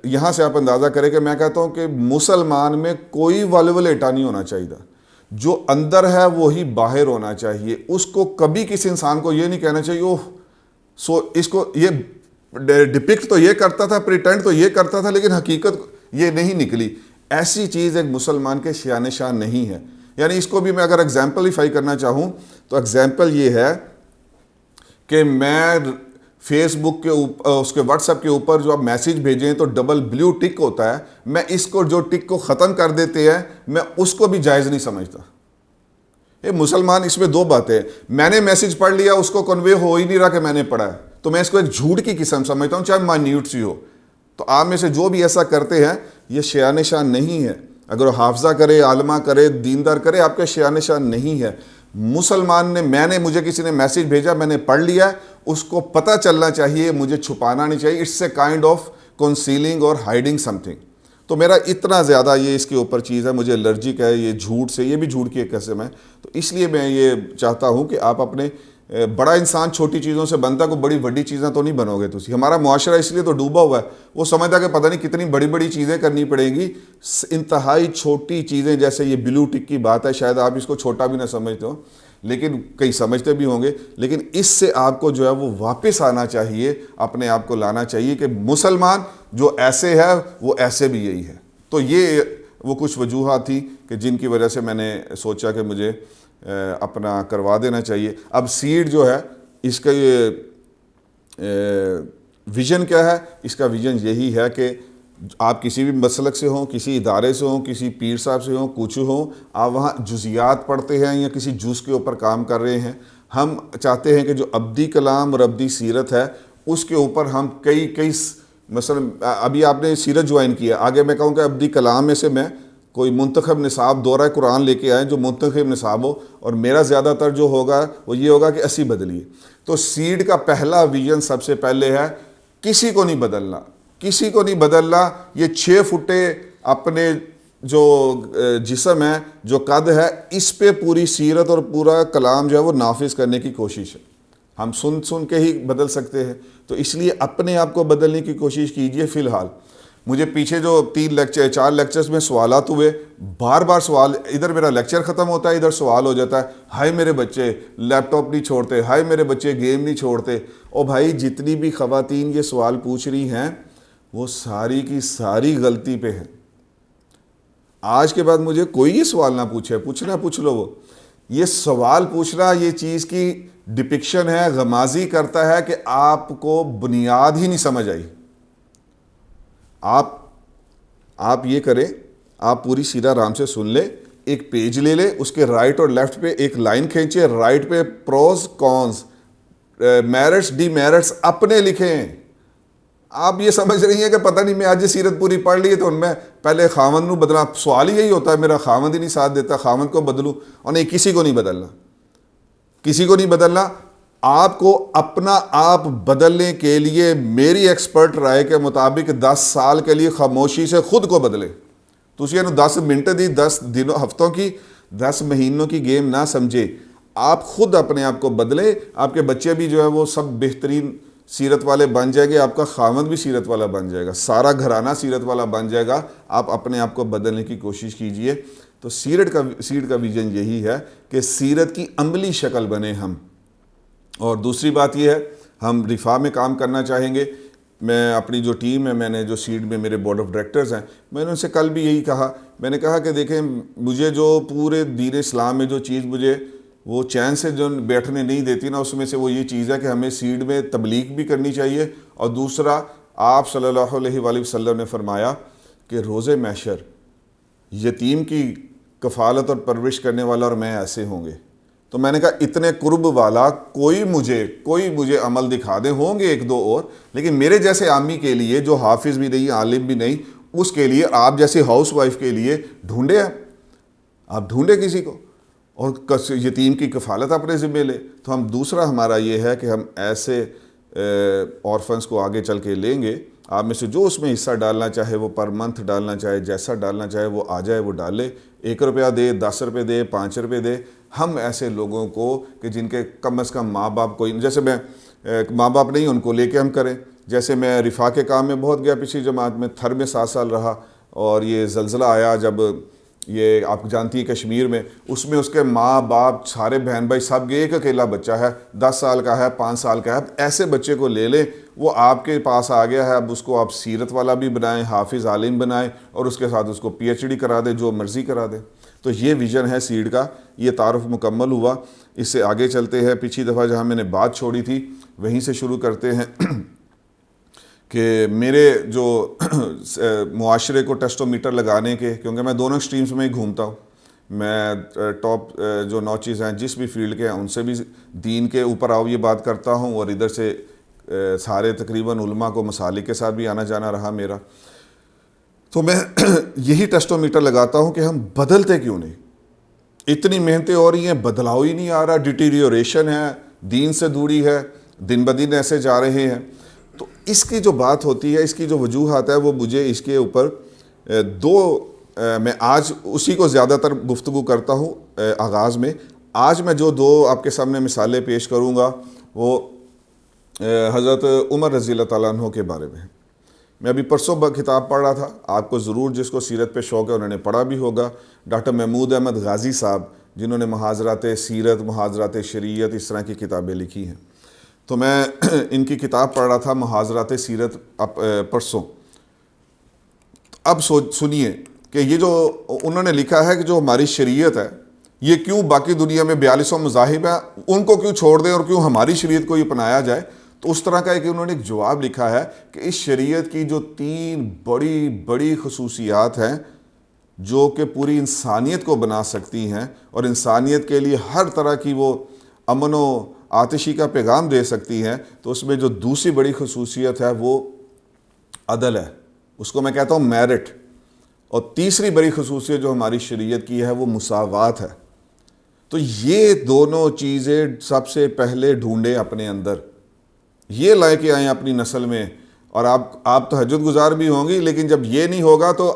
یہاں سے آپ اندازہ کریں کہ میں کہتا ہوں کہ مسلمان میں کوئی ولولیٹا نہیں ہونا چاہیے. جو اندر ہے وہی باہر ہونا چاہیے. اس کو کبھی کسی انسان کو یہ نہیں کہنا چاہیے اوہ اس کو یہ ڈپکٹ تو یہ کرتا تھا، پریٹینڈ تو یہ کرتا تھا، لیکن حقیقت یہ نہیں نکلی. ایسی چیز ایک مسلمان کے شان شان نہیں ہے. یعنی اس کو بھی میں اگر ایگزامپلیفائی کرنا چاہوں تو ایگزامپل یہ ہے کہ میں فیس بک کے اوپر، اس کے واٹس ایپ کے اوپر جو آپ میسیج بھیجیں تو ڈبل بلیو ٹک ہوتا ہے، میں اس کو جو ٹک کو ختم کر دیتے ہیں میں اس کو بھی جائز نہیں سمجھتا. یہ مسلمان اس میں 2 باتیں، میں نے میسیج پڑھ لیا، اس کو کنوے ہو ہی نہیں رہا کہ میں نے پڑھا ہے، تو میں اس کو ایک جھوٹ کی قسم سمجھتا ہوں، چاہے مائنیوٹ سی ہو. تو آپ میں سے جو بھی ایسا کرتے ہیں یہ شان شان نہیں ہے. اگر وہ حافظہ کرے، عالمہ کرے، دیندار کرے، آپ کے شان شان نہیں ہے. مسلمان نے مجھے کسی نے میسیج بھیجا، میں نے پڑھ لیا، اس کو پتہ چلنا چاہیے، مجھے چھپانا نہیں چاہیے. It's a kind of concealing اور ہائیڈنگ سم تھنگ. تو میرا اتنا زیادہ یہ اس کے اوپر چیز ہے، مجھے الرجک ہے یہ جھوٹ سے، یہ بھی جھوٹ کی ایک قسم ہے. تو اس لیے میں یہ چاہتا ہوں کہ آپ اپنے بڑا انسان چھوٹی چیزوں سے بنتا، کوئی بڑی بڑی چیزیں تو نہیں بنو گے. ہمارا معاشرہ اس لیے تو ڈوبا ہوا ہے، وہ سمجھتا کہ پتہ نہیں کتنی بڑی بڑی چیزیں کرنی پڑیں گی. انتہائی چھوٹی چیزیں، جیسے یہ بلیو ٹک کی بات ہے، شاید آپ اس کو چھوٹا بھی نہ سمجھتے ہو، لیکن کئی سمجھتے بھی ہوں گے. لیکن اس سے آپ کو جو ہے وہ واپس آنا چاہیے، اپنے آپ کو لانا چاہیے کہ مسلمان جو ایسے ہے وہ ایسے بھی یہی ہے. تو یہ وہ کچھ وجوہات تھی کہ جن کی وجہ سے میں نے سوچا کہ مجھے اپنا کروا دینا چاہیے. اب سیڈ جو ہے اس کا یہ ویژن کیا ہے؟ اس کا ویژن یہی ہے کہ آپ کسی بھی مسلک سے ہوں، کسی ادارے سے ہوں، کسی پیر صاحب سے ہوں، کچھ ہوں، آپ وہاں جزیات پڑھتے ہیں یا کسی جز کے اوپر کام کر رہے ہیں. ہم چاہتے ہیں کہ جو ابدی کلام اور ابدی سیرت ہے اس کے اوپر ہم کئی مثلا ابھی آپ نے سیرت جوائن کیا، آگے میں کہوں کہ ابدی کلام میں سے میں کوئی منتخب نصاب دورہ قرآن لے کے آئیں جو منتخب نصاب ہو، اور میرا زیادہ تر جو ہوگا وہ یہ ہوگا کہ 80 بدلیے. تو سیڈ کا پہلا ویژن سب سے پہلے ہے کسی کو نہیں بدلنا، کسی کو نہیں بدلنا. یہ 6 فٹے اپنے جو جسم ہے، جو قد ہے، اس پہ پوری سیرت اور پورا کلام جو ہے وہ نافذ کرنے کی کوشش ہے. ہم سن کے ہی بدل سکتے ہیں. تو اس لیے اپنے آپ کو بدلنے کی کوشش کیجئے. فی الحال مجھے پیچھے جو 4 لیکچرز میں سوالات ہوئے، بار بار سوال، ادھر میرا لیکچر ختم ہوتا ہے، ادھر سوال ہو جاتا ہے، ہائے میرے بچے لیپ ٹاپ نہیں چھوڑتے، ہائے میرے بچے گیم نہیں چھوڑتے. اور بھائی جتنی بھی خواتین یہ سوال پوچھ رہی ہیں وہ ساری کی ساری غلطی پہ ہیں. آج کے بعد مجھے کوئی یہ سوال نہ پوچھے، پوچھنا پوچھ لو. وہ یہ سوال پوچھنا یہ چیز کی ڈپکشن ہے، غمازی کرتا ہے کہ آپ کو بنیاد ہی نہیں سمجھ آئی. آپ یہ کریں، آپ پوری سیرہ آرام سے سن لیں، ایک پیج لے لیں، اس کے رائٹ اور لیفٹ پہ ایک لائن کھینچے، رائٹ پہ pros cons, merits demerits اپنے لکھیں. آپ یہ سمجھ رہی ہیں کہ پتہ نہیں میں آج یہ سیرت پوری پڑھ لی ہے تو ان میں پہلے خاوند نو بدلنا. سوال ہی یہی ہوتا ہے، میرا خاوند ہی نہیں ساتھ دیتا، خاوند کو بدلوں. اور نہیں، کسی کو نہیں بدلنا، کسی کو نہیں بدلنا. آپ کو اپنا آپ بدلنے کے لیے میری ایکسپرٹ رائے کے مطابق 10 سال کے لیے خاموشی سے خود کو بدلے. تسی اینو 10 منٹ دی 10 دنوں ہفتوں کی 10 مہینوں کی گیم نہ سمجھے. آپ خود اپنے آپ کو بدلے. آپ کے بچے بھی جو ہے وہ سب بہترین سیرت والے بن جائیں گے, آپ کا خاوند بھی سیرت والا بن جائے گا, سارا گھرانہ سیرت والا بن جائے گا. آپ اپنے آپ کو بدلنے کی کوشش کیجئے. تو سیرت کا ویژن یہی ہے کہ سیرت کی عملی شکل بنے ہم. اور دوسری بات یہ ہے, ہم رفاع میں کام کرنا چاہیں گے. میں اپنی جو ٹیم ہے, میں نے جو سیڈ میں میرے بورڈ آف ڈائریکٹرز ہیں, میں نے ان سے کل بھی یہی کہا. میں نے کہا کہ دیکھیں, مجھے جو پورے دین اسلام میں جو چیز مجھے وہ چین سے جو بیٹھنے نہیں دیتی نا, اس میں سے وہ یہ چیز ہے کہ ہمیں سیڈ میں تبلیغ بھی کرنی چاہیے. اور دوسرا, آپ صلی اللہ علیہ وآلہ وسلم نے فرمایا کہ روز محشر یتیم کی کفالت اور پرورش کرنے والا اور میں ایسے ہوں گے. تو میں نے کہا اتنے قرب والا کوئی مجھے عمل دکھا دے, ہوں گے ایک دو اور, لیکن میرے جیسے عامی کے لیے جو حافظ بھی نہیں, عالم بھی نہیں, اس کے لیے آپ جیسے ہاؤس وائف کے لیے ڈھونڈے آپ ڈھونڈے کسی کو, اور یتیم کی کفالت اپنے ذمہ لے. تو ہم دوسرا ہمارا یہ ہے کہ ہم ایسے اورفنس کو آگے چل کے لیں گے. آپ میں سے جو اس میں حصہ ڈالنا چاہے, وہ پر منتھ ڈالنا چاہے, جیسا ڈالنا چاہے وہ آ جائے, وہ ڈالے. 1 روپیہ دے, 10 روپے دے, 5 روپے دے. ہم ایسے لوگوں کو کہ جن کے کم از کم ماں باپ کوئی, جیسے میں ماں باپ نہیں, ان کو لے کے ہم کریں. جیسے میں رفاع کے کام میں بہت گیا پچھلی جماعت میں, تھر میں 7 سال رہا, اور یہ زلزلہ آیا جب, یہ آپ جانتی ہیں کشمیر میں, اس میں اس کے ماں باپ سارے بہن بھائی سب گئے, ایک اکیلا بچہ ہے 10 سال کا ہے, 5 سال کا ہے. ایسے بچے کو لے لیں, وہ آپ کے پاس آ گیا ہے, اب اس کو آپ سیرت والا بھی بنائیں, حافظ عالم بنائیں, اور اس کے ساتھ اس کو PhD کرا دیں, جو مرضی کرا دیں. تو یہ ویژن ہے سیڈ کا. یہ تعارف مکمل ہوا. اس سے آگے چلتے ہیں. پچھلی دفعہ جہاں میں نے بات چھوڑی تھی وہیں سے شروع کرتے ہیں کہ میرے جو معاشرے کو ٹیسٹو میٹر لگانے کے, کیونکہ میں دونوں ایکسٹریمز میں ہی گھومتا ہوں. میں ٹاپ جو 9 چیزیں ہیں جس بھی فیلڈ کے ہیں ان سے بھی دین کے اوپر آؤ یہ بات کرتا ہوں, اور ادھر سے سارے تقریباً علماء کو مسالک کے ساتھ بھی آنا جانا رہا میرا. تو میں یہی ٹیسٹو میٹر لگاتا ہوں کہ ہم بدلتے کیوں نہیں. اتنی محنتیں ہو رہی ہیں, بدلاؤ ہی نہیں آ رہا, ڈیٹیریوریشن ہے, دین سے دوری ہے, دن بدن ایسے جا رہے ہیں. تو اس کی جو بات ہوتی ہے, اس کی جو وجوہات ہے, وہ مجھے اس کے اوپر میں آج اسی کو زیادہ تر گفتگو کرتا ہوں آغاز میں. آج میں جو 2 آپ کے سامنے مثالیں پیش کروں گا وہ حضرت عمر رضی اللہ تعالیٰ عنہ کے بارے میں. میں ابھی پرسوں کتاب پڑھ رہا تھا, آپ کو ضرور جس کو سیرت پہ شوق ہے انہوں نے پڑھا بھی ہوگا, ڈاکٹر محمود احمد غازی صاحب, جنہوں نے محاضرات سیرت, محاضرات شریعت, اس طرح کی کتابیں لکھی ہیں. تو میں ان کی کتاب پڑھ رہا تھا محاضرات سیرت پرسوں. اب سنیے کہ یہ جو انہوں نے لکھا ہے کہ جو ہماری شریعت ہے یہ کیوں باقی دنیا میں 4200 مذاہب ہیں, ان کو کیوں چھوڑ دیں اور کیوں ہماری شریعت کو یہ اپنایا جائے. تو اس طرح کا ہے کہ انہوں نے ایک جواب لکھا ہے کہ اس شریعت کی جو 3 بڑی خصوصیات ہیں جو کہ پوری انسانیت کو بنا سکتی ہیں اور انسانیت کے لیے ہر طرح کی وہ امن و آتشی کا پیغام دے سکتی ہیں, تو اس میں جو دوسری بڑی خصوصیت ہے وہ عدل ہے, اس کو میں کہتا ہوں میرٹ. اور تیسری بڑی خصوصیت جو ہماری شریعت کی ہے وہ مساوات ہے. تو یہ دونوں چیزیں سب سے پہلے ڈھونڈے اپنے اندر, یہ لائے کے آئیں اپنی نسل میں. اور آپ تہجد گزار بھی ہوں گی, لیکن جب یہ نہیں ہوگا تو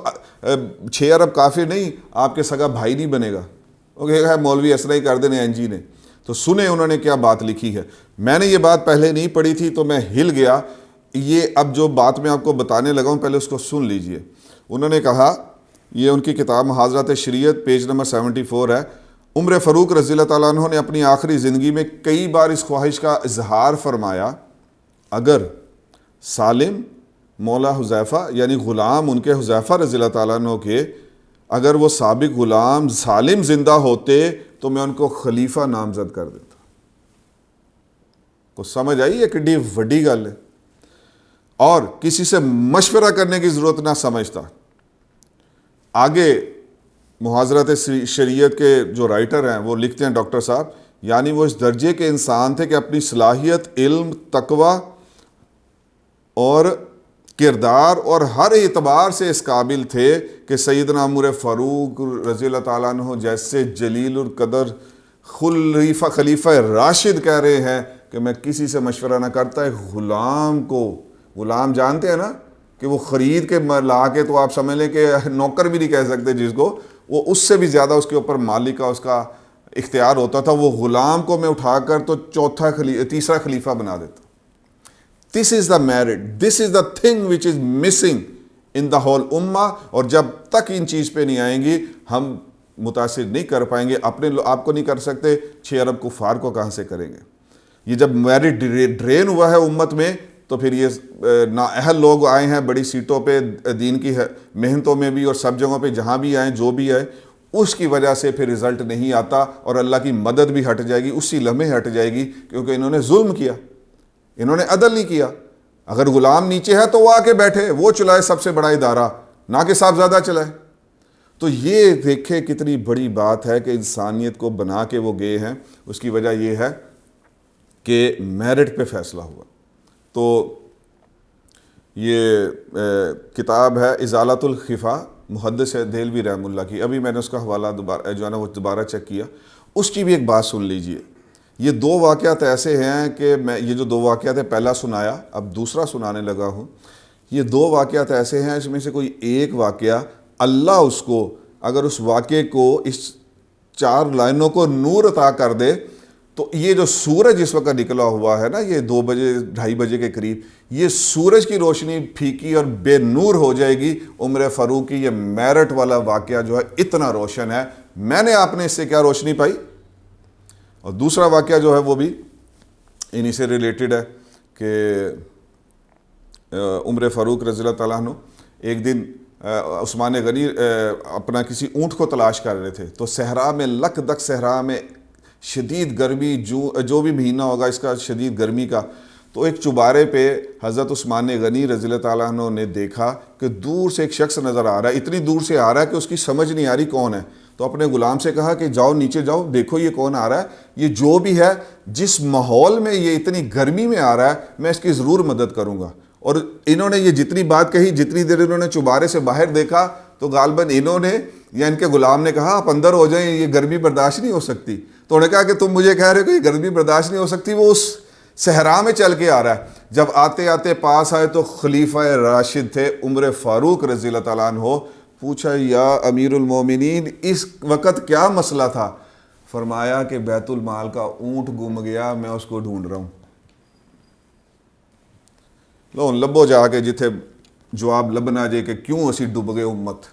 6 ارب کافر نہیں, آپ کے سگا بھائی نہیں بنے گا. وہ کہے گا مولوی اسرا ہی کر دینے این جی نے. تو سنیں انہوں نے کیا بات لکھی ہے. میں نے یہ بات پہلے نہیں پڑھی تھی تو میں ہل گیا. یہ اب جو بات میں آپ کو بتانے لگا ہوں پہلے اس کو سن لیجئے. انہوں نے کہا, یہ ان کی کتاب محاضرات شریعت پیج نمبر 74 ہے, عمر فاروق رضی اللہ تعالیٰ عنہ نے اپنی آخری زندگی میں کئی بار اس خواہش کا اظہار فرمایا, اگر سالم مولا حذیفہ یعنی غلام ان کے حذیفہ رضی اللہ تعالیٰ عنہ کے, اگر وہ سابق غلام سالم زندہ ہوتے تو میں ان کو خلیفہ نامزد کر دیتا. کو سمجھ آئی, یہ کڈی وڈی گل ہے, اور کسی سے مشورہ کرنے کی ضرورت نہ سمجھتا. آگے محاضرات شریعت کے جو رائٹر ہیں وہ لکھتے ہیں ڈاکٹر صاحب, یعنی وہ اس درجے کے انسان تھے کہ اپنی صلاحیت, علم, تقوی اور کردار اور ہر اعتبار سے اس قابل تھے کہ سیدنا عمر فاروق رضی اللہ تعالیٰ عنہ جیسے جلیل القدر خلیفہ راشد کہہ رہے ہیں کہ میں کسی سے مشورہ نہ کرتا. ایک غلام کو، غلام جانتے ہیں نا کہ وہ خرید کے لا کے تو آپ سمجھ لیں کہ نوکر بھی نہیں کہہ سکتے جس کو، وہ اس سے بھی زیادہ اس کے اوپر مالک کا اس کا اختیار ہوتا تھا. وہ غلام کو میں اٹھا کر تو تیسرا خلیفہ بنا دیتا. This is the merit, this is the thing which is missing in the whole امہ. اور جب تک ان چیز پہ نہیں آئیں گی ہم متاثر نہیں کر پائیں گے. اپنے آپ کو نہیں کر سکتے، 6 ارب کفار کو کہاں سے کریں گے؟ یہ جب میرٹ ڈرین ہوا ہے امت میں تو پھر یہ نااہل لوگ آئے ہیں بڑی سیٹوں پہ دین کی محنتوں میں بھی، اور سب جگہوں پہ جہاں بھی آئیں جو بھی آئے، اس کی وجہ سے پھر رزلٹ نہیں آتا اور اللہ کی مدد بھی ہٹ جائے گی، اسی لمحے ہٹ جائے گی، کیونکہ انہوں نے ظلم کیا، انہوں نے عدل نہیں کیا. اگر غلام نیچے ہے تو وہ آ کے بیٹھے، وہ چلائے سب سے بڑا ادارہ، نہ کہ صاحبزادہ چلائے. تو یہ دیکھیں کتنی بڑی بات ہے کہ انسانیت کو بنا کے وہ گئے ہیں. اس کی وجہ یہ ہے کہ میرٹ پہ فیصلہ ہوا. تو یہ کتاب ہے ازالۃ الخفا، محدث دہلوی رحمہ اللہ کی. ابھی میں نے اس کا حوالہ جو ہے نا وہ دوبارہ چیک کیا. اس کی بھی ایک بات سن لیجئے. یہ 2 واقعات ایسے ہیں کہ میں یہ جو 2 واقعات ہیں پہلا سنایا، اب دوسرا سنانے لگا ہوں. یہ 2 واقعات ایسے ہیں، اس میں سے کوئی ایک واقعہ اللہ اس کو، اگر اس واقعے کو، اس 4 لائنوں کو نور عطا کر دے تو یہ جو سورج اس وقت نکلا ہوا ہے نا، یہ 2 بجے 2:30 بجے کے قریب، یہ سورج کی روشنی پھیکی اور بے نور ہو جائے گی. عمر فاروق کی یہ میرٹ والا واقعہ جو ہے اتنا روشن ہے. میں نے آپ نے اس سے کیا روشنی پائی؟ اور دوسرا واقعہ جو ہے وہ بھی انہی سے ریلیٹڈ ہے کہ عمر فاروق رضی اللہ تعالیٰ عنہ ایک دن عثمان غنی اپنا کسی اونٹ کو تلاش کر رہے تھے. تو صحرا میں، لک دک صحرا میں شدید گرمی، جو بھی مہینہ ہوگا اس کا شدید گرمی کا، تو ایک چوبارے پہ حضرت عثمان غنی رضی اللہ تعالیٰ عنہ نے دیکھا کہ دور سے ایک شخص نظر آ رہا ہے. اتنی دور سے آ رہا ہے کہ اس کی سمجھ نہیں آ رہی کون ہے. تو اپنے غلام سے کہا کہ جاؤ نیچے جاؤ، دیکھو یہ کون آ رہا ہے. یہ جو بھی ہے، جس ماحول میں یہ اتنی گرمی میں آ رہا ہے، میں اس کی ضرور مدد کروں گا. اور انہوں نے یہ جتنی بات کہی، جتنی دیر انہوں نے چوبارے سے باہر دیکھا، تو غالباً انہوں نے یا ان کے غلام نے کہا آپ اندر ہو جائیں، یہ گرمی برداشت نہیں ہو سکتی. تو انہوں نے کہا کہ تم مجھے کہہ رہے ہو کہ یہ گرمی برداشت نہیں ہو سکتی. وہ اس صحرا میں چل کے آ رہا ہے. جب آتے آتے پاس آئے تو خلیفہ راشد تھے عمر فاروق رضی اللہ تعالیٰ عنہ. پوچھا یا امیر المومنین اس وقت کیا مسئلہ تھا؟ فرمایا کہ بیت المال کا اونٹ گم گیا، میں اس کو ڈھونڈ رہا ہوں. لو لبو جا کے جتھے جواب لبنا جے کہ کیوں اسی ڈب گئے امت.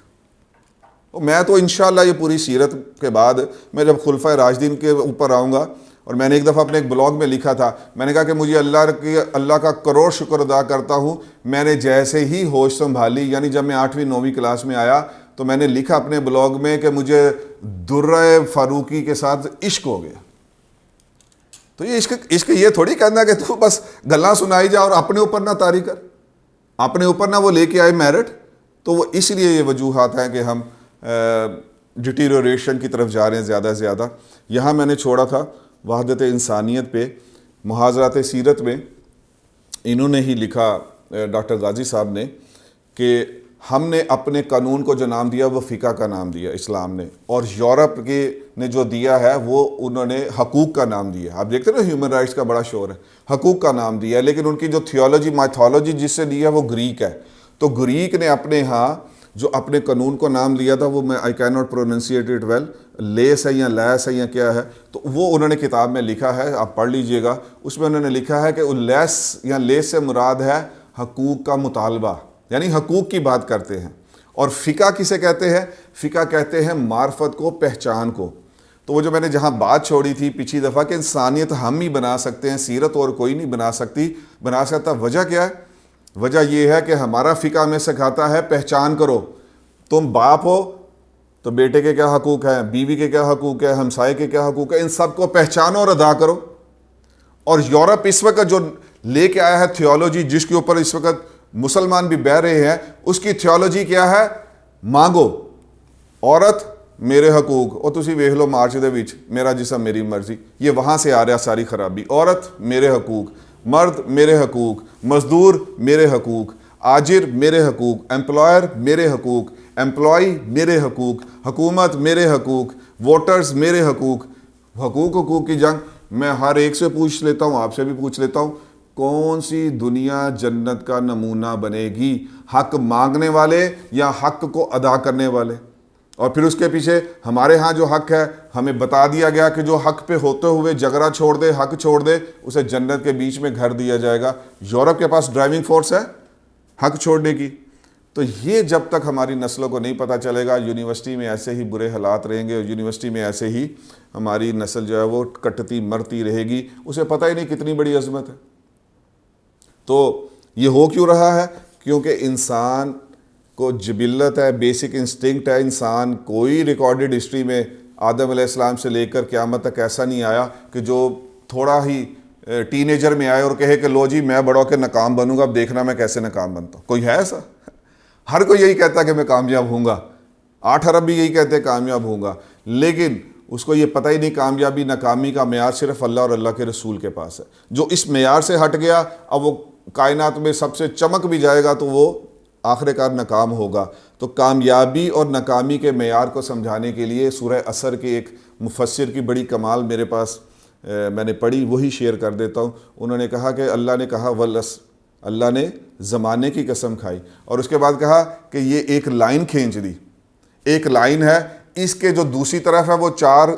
میں تو انشاءاللہ یہ پوری سیرت کے بعد میں جب خلفۂ راشدین کے اوپر آؤں گا، اور میں نے ایک دفعہ اپنے ایک بلاگ میں لکھا تھا، میں نے کہا کہ مجھے اللہ کا کروڑ شکر ادا کرتا ہوں. میں نے جیسے ہی ہوش سنبھالی، یعنی جب میں 8ویں 9ویں کلاس میں آیا، تو میں نے لکھا اپنے بلاگ میں کہ مجھے درہ فاروقی کے ساتھ عشق ہو گیا. تو یہ عشق یہ تھوڑی کہنا کہ تو بس گلاں سنائی جا اور اپنے اوپر نہ طاری کر، اپنے اوپر نہ وہ لے کے آئے میرٹ. تو وہ اس لیے یہ وجوہات ہیں کہ ہم ڈیٹیریوریشن کی طرف جا رہے ہیں زیادہ سے زیادہ. یہاں میں نے چھوڑا تھا وحدت انسانیت پہ، محاضرات سیرت میں انہوں نے ہی لکھا، ڈاکٹر غازی صاحب نے، کہ ہم نے اپنے قانون کو جو نام دیا وہ فقہ کا نام دیا اسلام نے، اور یورپ کے نے جو دیا ہے وہ انہوں نے حقوق کا نام دیا. آپ دیکھتے ہیں نا ہیومن رائٹس کا بڑا شور ہے، حقوق کا نام دیا ہے، لیکن ان کی جو تھیولوجی مائتھولوجی جس سے دی ہے وہ گریک ہے. تو گریک نے اپنے ہاں جو اپنے قانون کو نام لیا تھا، وہ میں I can not pronounce it well, less ہے یا لیس ہے یا کیا ہے، تو وہ انہوں نے کتاب میں لکھا ہے، آپ پڑھ لیجئے گا. اس میں انہوں نے لکھا ہے کہ لیس یا لیس سے مراد ہے حقوق کا مطالبہ، یعنی حقوق کی بات کرتے ہیں. اور فقہ کسے کہتے ہیں؟ فقہ کہتے ہیں معرفت کو، پہچان کو. تو وہ جو میں نے جہاں بات چھوڑی تھی پچھلی دفعہ کہ انسانیت ہم ہی بنا سکتے ہیں، سیرت اور کوئی نہیں بنا سکتا. وجہ کیا ہے؟ وجہ یہ ہے کہ ہمارا فقہ میں سکھاتا ہے پہچان کرو. تم باپ ہو تو بیٹے کے کیا حقوق ہیں، بیوی کے کیا حقوق ہے، ہمسائے کے کیا حقوق ہے، ان سب کو پہچانو اور ادا کرو. اور یورپ اس وقت جو لے کے آیا ہے تھیولوجی، جس کے اوپر اس وقت مسلمان بھی بہ رہے ہیں، اس کی تھیولوجی کیا ہے؟ مانگو. عورت میرے حقوق، اور تسی ویکھ لو مارچ دے وچ میرا جسم میری مرضی، یہ وہاں سے آ رہا ساری خرابی. عورت میرے حقوق، مرد میرے حقوق، مزدور میرے حقوق، آجر میرے حقوق، امپلائر میرے حقوق، امپلائی میرے حقوق، حکومت میرے حقوق، ووٹرز میرے حقوق. حقوق کی جنگ. میں ہر ایک سے پوچھ لیتا ہوں, آپ سے بھی پوچھ لیتا ہوں, کون سی دنیا جنت کا نمونہ بنے گی؟ حق مانگنے والے یا حق کو ادا کرنے والے؟ اور پھر اس کے پیچھے ہمارے ہاں جو حق ہے, ہمیں بتا دیا گیا کہ جو حق پہ ہوتے ہوئے جگرا چھوڑ دے, حق چھوڑ دے, اسے جنت کے بیچ میں گھر دیا جائے گا. یورپ کے پاس ڈرائیونگ فورس ہے حق چھوڑنے کی. تو یہ جب تک ہماری نسلوں کو نہیں پتہ چلے گا, یونیورسٹی میں ایسے ہی برے حالات رہیں گے, اور یونیورسٹی میں ایسے ہی ہماری نسل جو ہے وہ کٹتی مرتی رہے گی, اسے پتہ ہی نہیں کتنی بڑی عظمت ہے. تو یہ ہو کیوں رہا ہے؟ کیونکہ انسان کو جبلت ہے, بیسک انسٹنکٹ ہے. انسان کوئی ریکارڈڈ ہسٹری میں آدم علیہ السلام سے لے کر قیامت تک ایسا نہیں آیا کہ جو تھوڑا ہی ٹین ایجر میں آئے اور کہے کہ لو جی میں بڑا ہو کے ناکام بنوں گا, اب دیکھنا میں کیسے ناکام بنتا ہوں. کوئی ہے ایسا؟ ہر کوئی یہی کہتا ہے کہ میں کامیاب ہوں گا. 8 ارب بھی یہی کہتے ہیں کامیاب ہوں گا, لیکن اس کو یہ پتہ ہی نہیں کامیابی ناکامی کا معیار صرف اللہ اور اللہ کے رسول کے پاس ہے. جو اس معیار سے ہٹ گیا, اب وہ کائنات میں سب سے چمک بھی جائے گا تو وہ آخر کار ناکام ہوگا. تو کامیابی اور ناکامی کے معیار کو سمجھانے کے لیے سورہ عصر کے ایک مفسر کی بڑی کمال میرے پاس میں نے پڑھی, وہی شیئر کر دیتا ہوں. انہوں نے کہا کہ اللہ نے کہا والعصر, اللہ نے زمانے کی قسم کھائی, اور اس کے بعد کہا کہ یہ ایک لائن کھینچ دی. ایک لائن ہے, اس کے جو دوسری طرف ہے وہ 4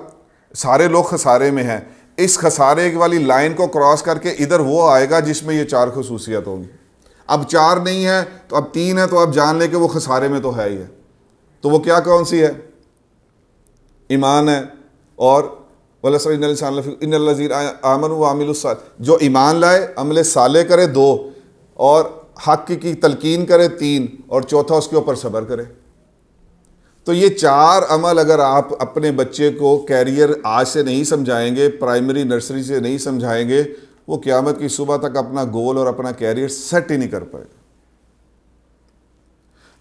سارے لوگ خسارے میں ہیں. اس خسارے والی لائن کو کراس کر کے ادھر وہ آئے گا جس میں یہ 4 خصوصیت ہوں گی. اب 4 نہیں ہے تو اب 3 ہے, تو اب جان لے کہ وہ خسارے میں تو ہے ہی ہے. تو وہ کیا کون سی ہے؟ ایمان ہے, اور ان الذین آمنوا وعملوا الصالحات, جو ایمان لائے, عمل صالح کرے 2, اور حق کی تلقین کرے 3, اور چوتھا اس کے اوپر صبر کرے. تو یہ 4 عمل اگر آپ اپنے بچے کو کیریئر آج سے نہیں سمجھائیں گے, پرائمری نرسری سے نہیں سمجھائیں گے, وہ قیامت کی صبح تک اپنا گول اور اپنا کیریئر سیٹ ہی نہیں کر پائے گا.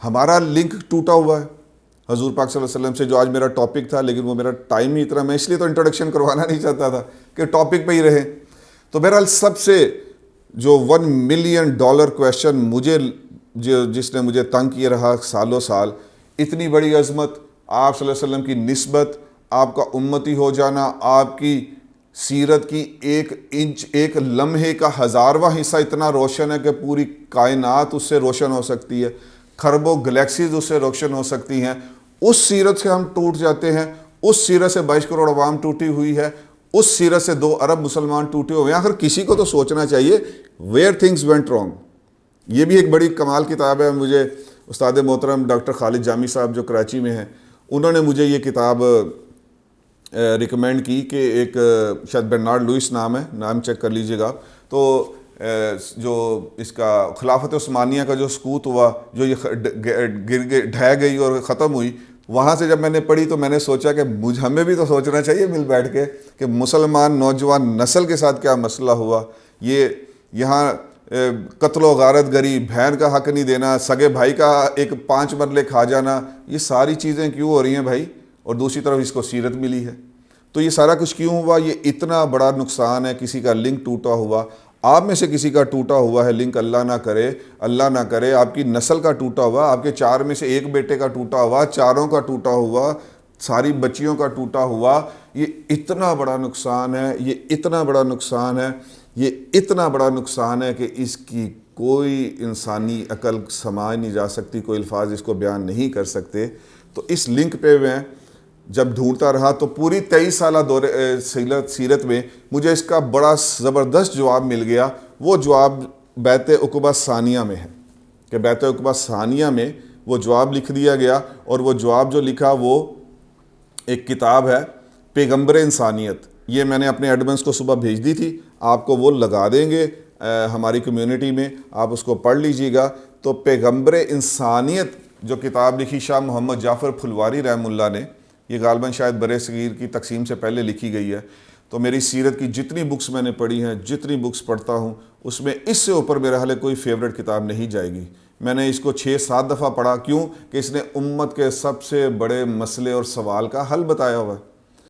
ہمارا لنک ٹوٹا ہوا ہے حضور پاک صلی اللہ علیہ وسلم سے, جو آج میرا ٹاپک تھا, لیکن وہ میرا ٹائم ہی اتنا, میں اس لیے تو انٹروڈکشن کروانا نہیں چاہتا تھا کہ ٹاپک پہ ہی رہے. تو بہرحال سب سے جو $1 ملین کویشچن مجھے جس نے مجھے تنگ کیے رہا سالوں سال, اتنی بڑی عظمت, آپ صلی اللہ علیہ وسلم کی نسبت, آپ کا امتی ہو جانا, آپ کی سیرت کی 1 انچ 1 لمحے کا 1000واں حصہ اتنا روشن ہے کہ پوری کائنات اس سے روشن ہو سکتی ہے, خربوں گلیکسیز اس سے روشن ہو سکتی ہیں. اس سیرت سے ہم ٹوٹ جاتے ہیں, اس سیرت سے 22 کروڑ عوام ٹوٹی ہوئی ہے, اس سیرت سے 2 ارب مسلمان ٹوٹے ہوئے ہیں. آخر کسی کو تو سوچنا چاہیے ویئر تھنگز وینٹ رانگ. یہ بھی ایک بڑی کمال کتاب ہے. مجھے استاد محترم ڈاکٹر خالد جامی صاحب جو کراچی میں ہیں, انہوں نے مجھے یہ کتاب ریکمینڈ کی کہ ایک شاید برنارڈ لوئس نام ہے, نام چیک کر لیجئے گا. تو جو اس کا خلافت عثمانیہ کا جو سقوط ہوا, جو یہ ڈھہ گئی اور ختم ہوئی, وہاں سے جب میں نے پڑھی تو میں نے سوچا کہ ہمیں بھی تو سوچنا چاہیے مل بیٹھ کے کہ مسلمان نوجوان نسل کے ساتھ کیا مسئلہ ہوا. یہ یہاں قتل و غارت گری, بہن کا حق نہیں دینا, سگے بھائی کا 5 مرلے کھا جانا, یہ ساری چیزیں کیوں ہو رہی ہیں بھائی؟ اور دوسری طرف اس کو سیرت ملی ہے. تو یہ سارا کچھ کیوں ہوا؟ یہ اتنا بڑا نقصان ہے. کسی کا لنک ٹوٹا ہوا, آپ میں سے کسی کا ٹوٹا ہوا ہے لنک, اللہ نہ کرے آپ کی نسل کا ٹوٹا ہوا, آپ کے 4 میں سے 1 بیٹے کا ٹوٹا ہوا, 4 کا ٹوٹا ہوا, ساری بچیوں کا ٹوٹا ہوا. یہ اتنا بڑا نقصان ہے, یہ اتنا بڑا نقصان ہے, یہ اتنا بڑا نقصان ہے کہ اس کی کوئی انسانی عقل سمجھ نہیں جا سکتی, کوئی الفاظ اس کو بیان نہیں کر سکتے. تو اس لنک پہ میں جب ڈھونڈتا رہا تو پوری 23 سالہ دور سیرت میں مجھے اس کا بڑا زبردست جواب مل گیا. وہ جواب بیعت عقبہ ثانیہ میں ہے, کہ بیعت عقبہ ثانیہ میں وہ جواب لکھ دیا گیا, اور وہ جواب جو لکھا وہ ایک کتاب ہے پیغمبر انسانیت. یہ میں نے اپنے ایڈمنس کو صبح بھیج دی تھی, آپ کو وہ لگا دیں گے ہماری کمیونٹی میں, آپ اس کو پڑھ لیجئے گا. تو پیغمبر انسانیت جو کتاب لکھی شاہ محمد جعفر پھلواری رحمہ اللہ نے, یہ غالباً شاید برِ صغیر کی تقسیم سے پہلے لکھی گئی ہے. تو میری سیرت کی جتنی بکس میں نے پڑھی ہیں, جتنی بکس پڑھتا ہوں, اس میں اس سے اوپر میرے حال کوئی فیوریٹ کتاب نہیں جائے گی. میں نے اس کو 6-7 دفعہ پڑھا. کیوں؟ کہ اس نے امت کے سب سے بڑے مسئلے اور سوال کا حل بتایا ہوا ہے.